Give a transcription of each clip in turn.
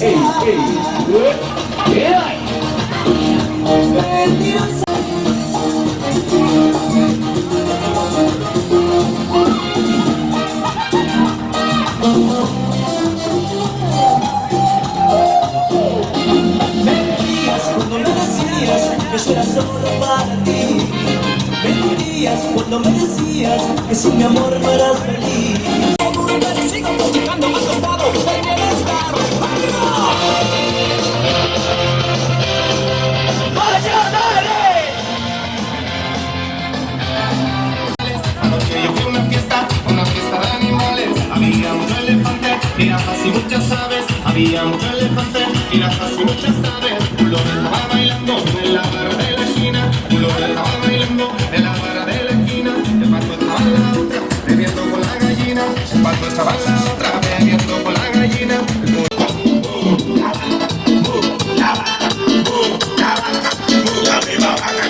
Cuando me decías que yo era solo para ti, mentirías cuando me decías que sin mi amor no eras feliz. Sigo buscando más costado del bienestar. Anoche yo fui a una fiesta de animales. Había muchos elefantes, jirafas y muchas aves. Había muchos elefantes, jirafas y muchas aves. Un lobo estaba bailando en la barra de la esquina. Un lobo estaba bailando en la barra de la esquina. El pato estaba en la otra, bebiendo con la gallina. El pato estaba en la otra, bebiendo con la gallina.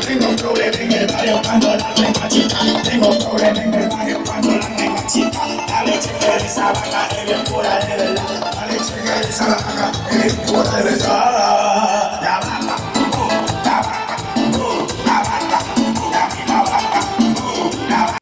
Tengo un problema en el barrio cuando la tengo chica. Tengo un problema en el barrio cuando la tengo chica. La leche que esa vaca es bien pura de verdad. La leche que esa vaca es bien pura de verdad. La vaca, la vaca, la vaca, la misma vaca, la vaca.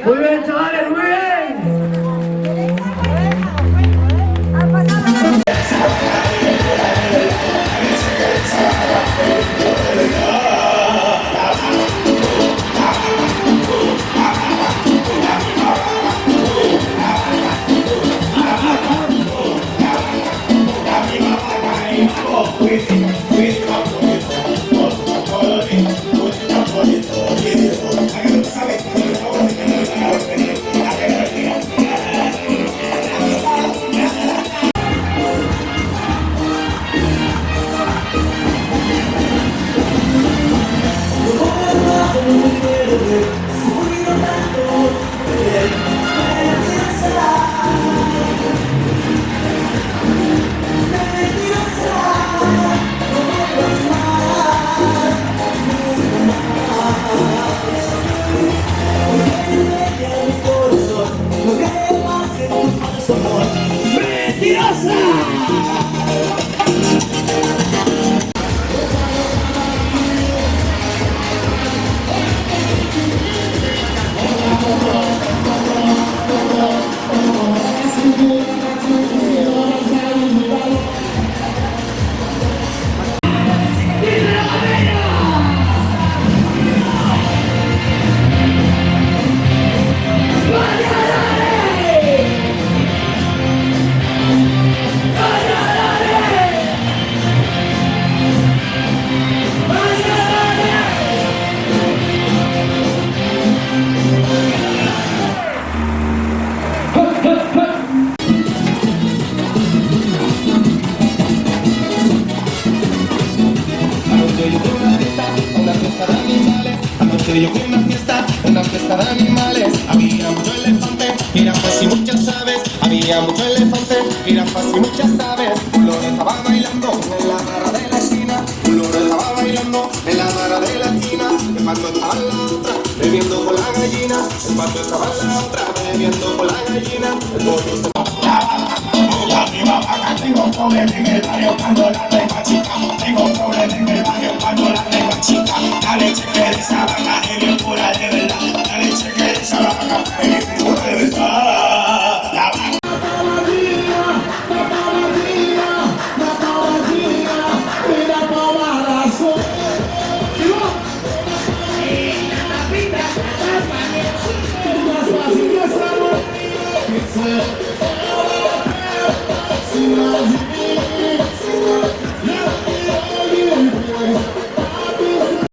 Muy bien, chavales, muy bien. Sabes, que yo fui a una fiesta de animales. Había muchos elefantes, jirafas y muchas aves. Había muchos elefantes, jirafas y muchas aves. Un loro estaba bailando en la barra de la esquina. Un loro estaba bailando en la barra de la esquina. El pato estaba en la otra, bebiendo con la gallina. El pato estaba en la otra, bebiendo con la gallina. El pollo se... La misma vaca, tengo problemas en el barrio cuando la tengo chica. Tengo problemas en el barrio cuando la tengo chica. La leche que de esa vaca es bien pura de verdad. La leche que de esa vaca es bien pura de verdad. La vaca. Yeah.